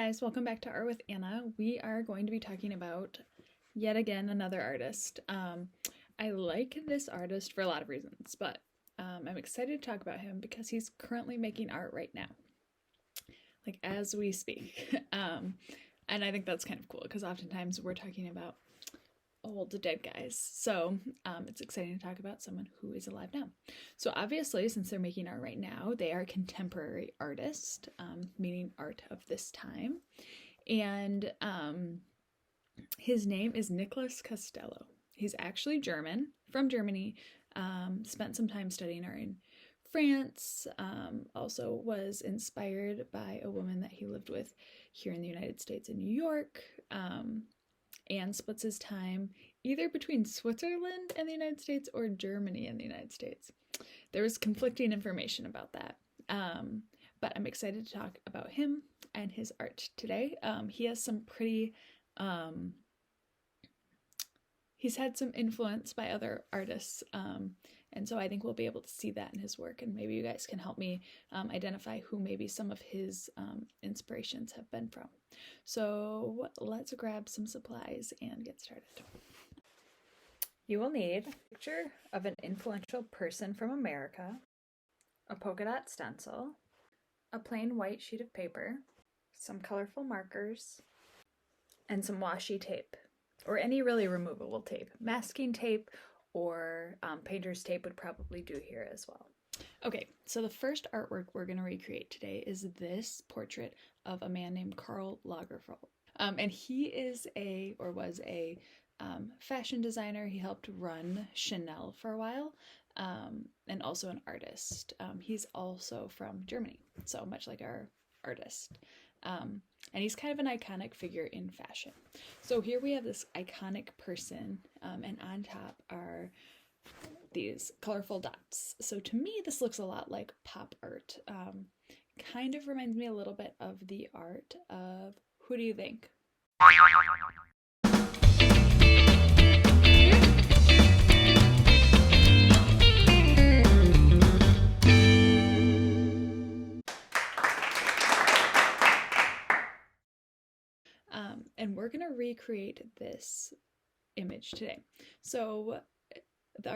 guys, welcome back to Art with Anna. We are going to be talking about, yet again, another artist. I like this artist for a lot of reasons, but I'm excited to talk about him because he's currently making art right now, like as we speak. And I think that's kind of cool because oftentimes we're talking about old dead guys. So it's exciting to talk about someone who is alive now. So obviously, since they're making art right now, they are contemporary artists, meaning art of this time. And his name is Niclas Castello. He's actually German, from Germany, spent some time studying art in France, also was inspired by a woman that he lived with here in the United States in New York, and splits his time either between Switzerland and the United States or Germany and the United States. There was conflicting information about that, but I'm excited to talk about him and his art today. He has some pretty, he's had some influence by other artists, and so I think we'll be able to see that in his work, and maybe you guys can help me identify who maybe some of his inspirations have been from. So let's grab some supplies and get started. You will need a picture of an influential person from America, a polka dot stencil, a plain white sheet of paper, some colorful markers, and some washi tape, or any really removable tape. Masking tape or painter's tape would probably do here as well. Okay, so the first artwork we're going to recreate today is this portrait of a man named Karl Lagerfeld. And he is was a fashion designer. He helped run Chanel for a while, and also an artist. He's also from Germany, so much like our artist. And he's kind of an iconic figure in fashion. So here we have this iconic person, and on top are these colorful dots. So to me, this looks a lot like pop art. Kind of reminds me a little bit of the art of, who do you think? And we're going to recreate this image today. So the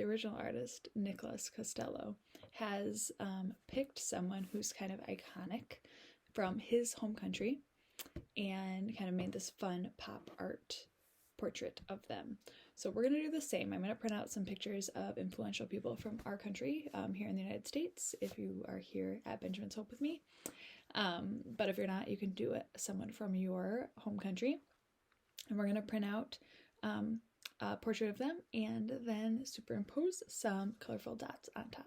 original artist, Niclas Costello, has picked someone who's kind of iconic from his home country and kind of made this fun pop art portrait of them. So we're going to do the same. I'm going to print out some pictures of influential people from our country here in the United States, if you are here at Benjamin's Hope with me. But if you're not, you can do it someone from your home country. And we're going to print out a portrait of them and then superimpose some colorful dots on top.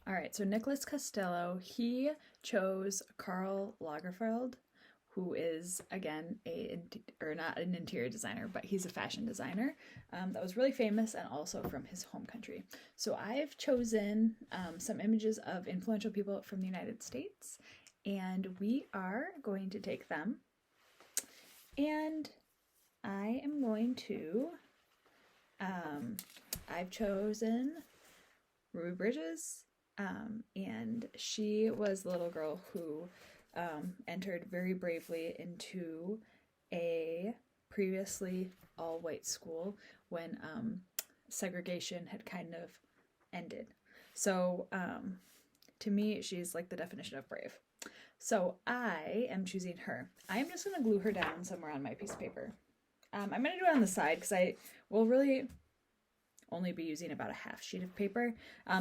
All right, so Niclas Castello, he chose Karl Lagerfeld, who is, again, not an interior designer, but he's a fashion designer that was really famous and also from his home country. So I've chosen some images of influential people from the United States, and we are going to take them, and I am going to, I've chosen Ruby Bridges, and she was the little girl who entered very bravely into a previously all-white school when segregation had kind of ended. So to me, she's like the definition of brave. So I am choosing her. I am just going to glue her down somewhere on my piece of paper. I'm going to do it on the side because I will really only be using about a half sheet of paper.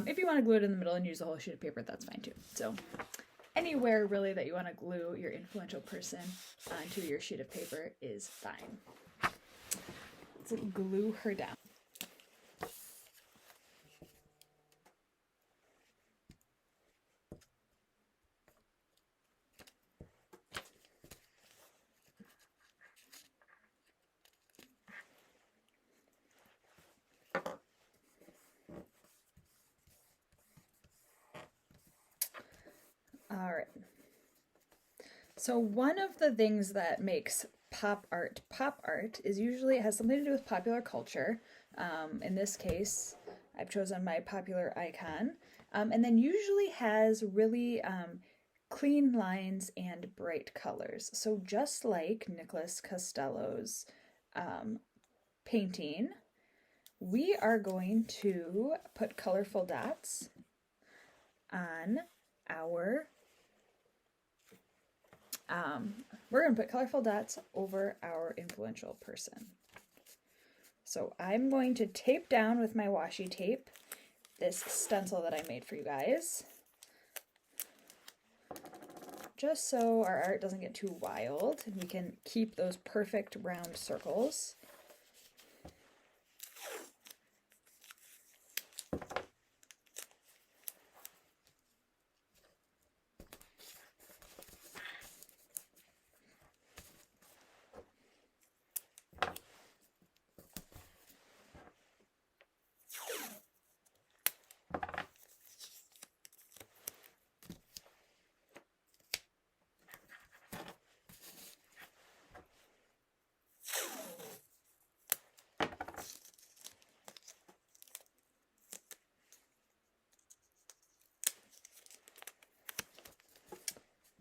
If you want to glue it in the middle and use a whole sheet of paper, that's fine too. So anywhere really that you want to glue your influential person onto your sheet of paper is fine. Let's glue her down. All right. So one of the things that makes pop art is usually it has something to do with popular culture. In this case, I've chosen my popular icon, and then usually has really clean lines and bright colors. So just like Niclas Castello's painting, we are going to put colorful dots on our we're going to put colorful dots over our influential person. So I'm going to tape down with my washi tape this stencil that I made for you guys, just so our art doesn't get too wild and we can keep those perfect round circles.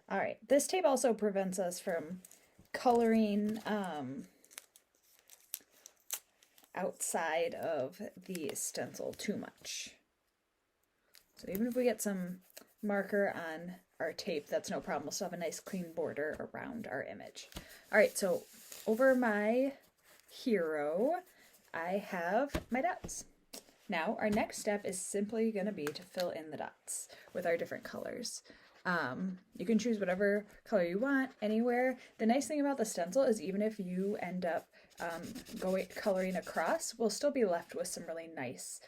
All right, this tape also prevents us from coloring outside of the stencil too much. So even if we get some marker on our tape, that's no problem. We'll still have a nice clean border around our image. All right, so over my hero, I have my dots. Now, our next step is simply going to be to fill in the dots with our different colors. You can choose whatever color you want anywhere. The nice thing about the stencil is even if you end up coloring across, we'll still be left with some really nice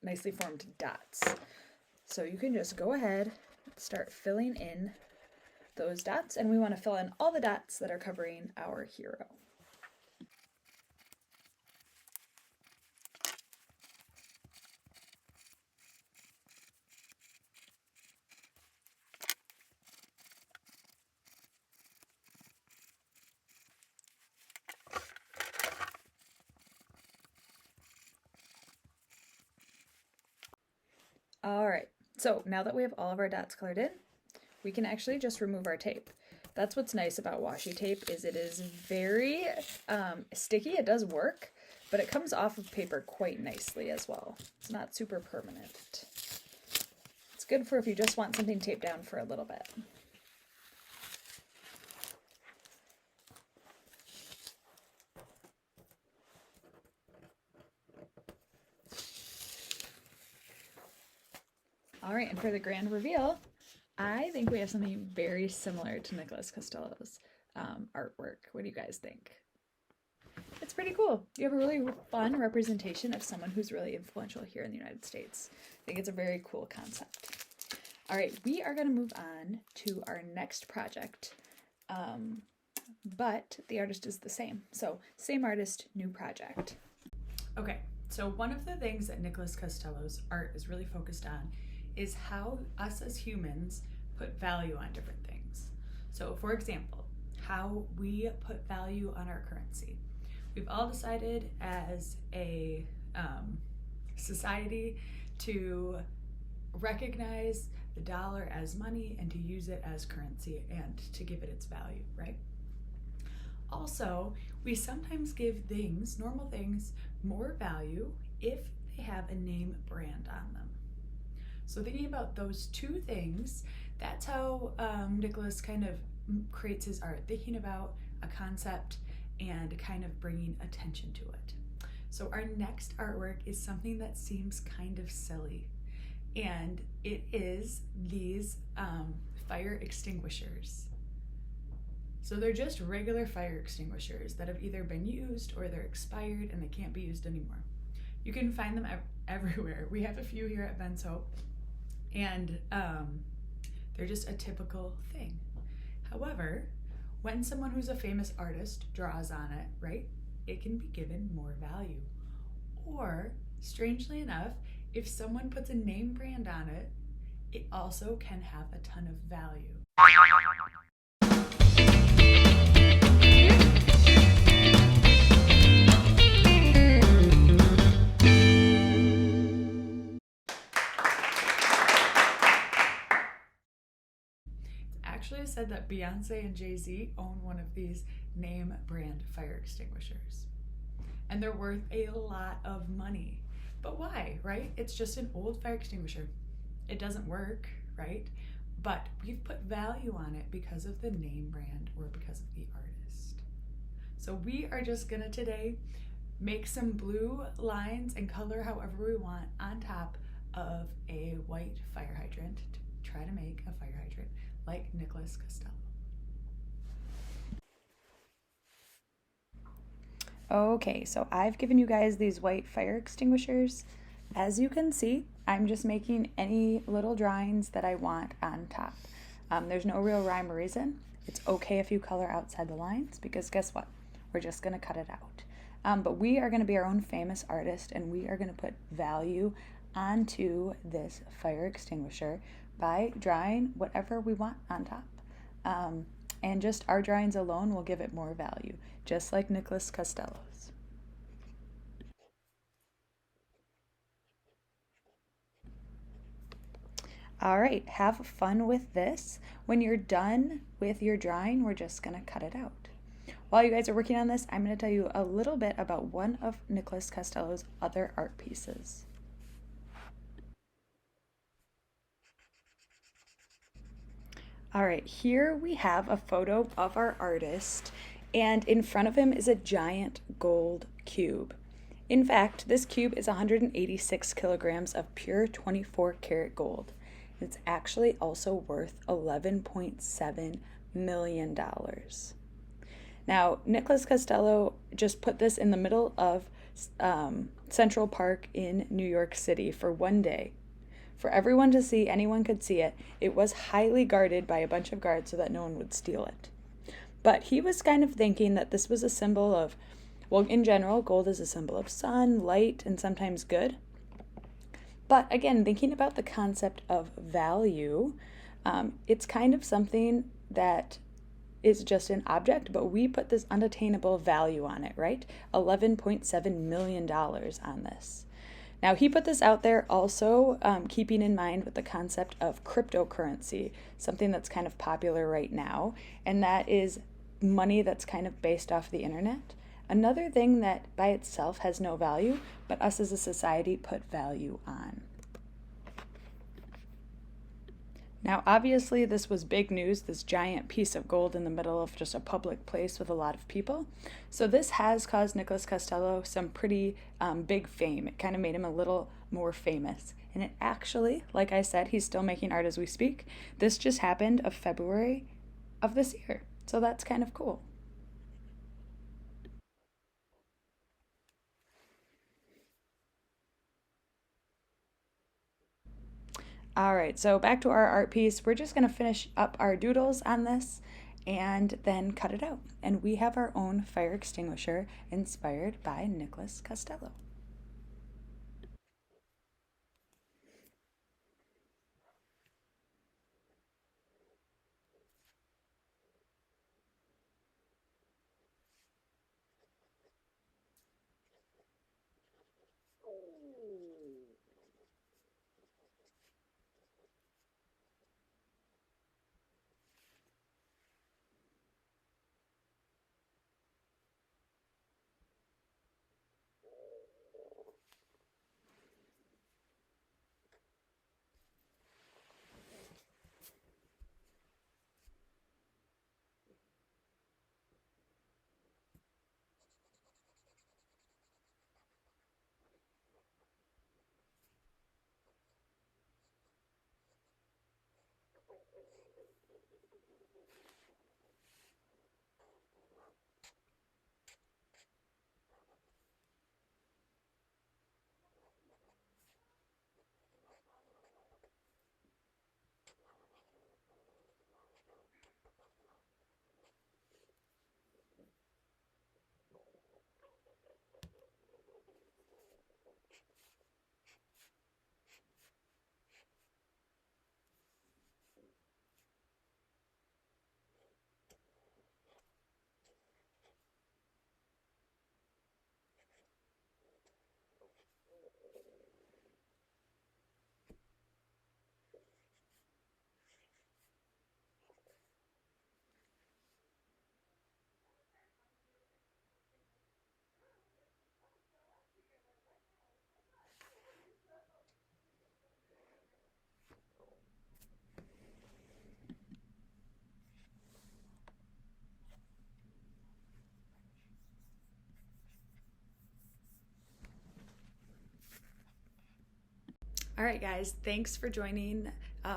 nicely formed dots. So you can just go ahead, start filling in those dots, and we want to fill in all the dots that are covering our hero. All right, so now that we have all of our dots colored in, we can actually just remove our tape. That's what's nice about washi tape, is it is very sticky. It does work, but it comes off of paper quite nicely as well. It's not super permanent. It's good for if you just want something taped down for a little bit. All right, and for the grand reveal, I think we have something very similar to Niclas Costello's artwork. What do you guys think? It's pretty cool. You have a really fun representation of someone who's really influential here in the United States. I think it's a very cool concept. All right, we are going to move on to our next project, but the artist is the same. So same artist, new project. Okay, so one of the things that Niclas Costello's art is really focused on is how us as humans put value on different things. So for example, how we put value on our currency. We've all decided as a society to recognize the dollar as money and to use it as currency and to give it its value, right? Also, we sometimes give things, normal things, more value if they have a name brand on them. So thinking about those two things, that's how Niclas kind of creates his art, thinking about a concept and kind of bringing attention to it. So our next artwork is something that seems kind of silly, and it is these fire extinguishers. So they're just regular fire extinguishers that have either been used or they're expired and they can't be used anymore. You can find them everywhere. We have a few here at Ben's Hope, and they're just a typical thing. However, when someone who's a famous artist draws on it, right, it can be given more value. Or, strangely enough, if someone puts a name brand on it, it also can have a ton of value. said that Beyonce and Jay-Z own one of these name brand fire extinguishers. And they're worth a lot of money. But why, right? It's just an old fire extinguisher. It doesn't work, right? But we've put value on it because of the name brand or because of the artist. So we are just gonna today make some blue lines and color however we want on top of a white fire hydrant to try to make a fire hydrant like Niclas Costello. Okay, so I've given you guys these white fire extinguishers. As you can see, I'm just making any little drawings that I want on top. There's no real rhyme or reason. It's okay if you color outside the lines because guess what? We're just gonna cut it out. But we are gonna be our own famous artist and we are gonna put value onto this fire extinguisher by drawing whatever we want on top. And just our drawings alone will give it more value, just like Niclas Castello's. All right, have fun with this. When you're done with your drawing, we're just gonna cut it out. While you guys are working on this, I'm gonna tell you a little bit about one of Niclas Castello's other art pieces. All right, here we have a photo of our artist, and in front of him is a giant gold cube. In fact, this cube is 186 kilograms of pure 24 karat gold. It's actually also worth $11.7 million. Now, Niclas Castello just put this in the middle of Central Park in New York City for one day. For everyone to see, anyone could see it. It was highly guarded by a bunch of guards so that no one would steal it. But he was kind of thinking that this was a symbol of, well, in general, gold is a symbol of sun, light, and sometimes good. But again, thinking about the concept of value, it's kind of something that is just an object, but we put this unattainable value on it, right? $11.7 million on this. Now, he put this out there also keeping in mind with the concept of cryptocurrency, something that's kind of popular right now, and that is money that's kind of based off the internet. Another thing that by itself has no value, but us as a society put value on. Now, obviously, this was big news, this giant piece of gold in the middle of just a public place with a lot of people. So this has caused Niclas Castello some pretty big fame. It kind of made him a little more famous. And it actually, like I said, he's still making art as we speak. This just happened of February of this year. So that's kind of cool. All right, so back to our art piece. We're just gonna finish up our doodles on this and then cut it out. And we have our own fire extinguisher inspired by Niclas Castello. All right, guys, thanks for joining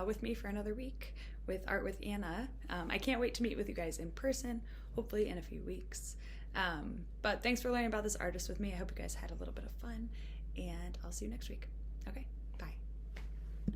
with me for another week with Art with Anna. I can't wait to meet with you guys in person, hopefully in a few weeks. But thanks for learning about this artist with me. I hope you guys had a little bit of fun, and I'll see you next week. Okay.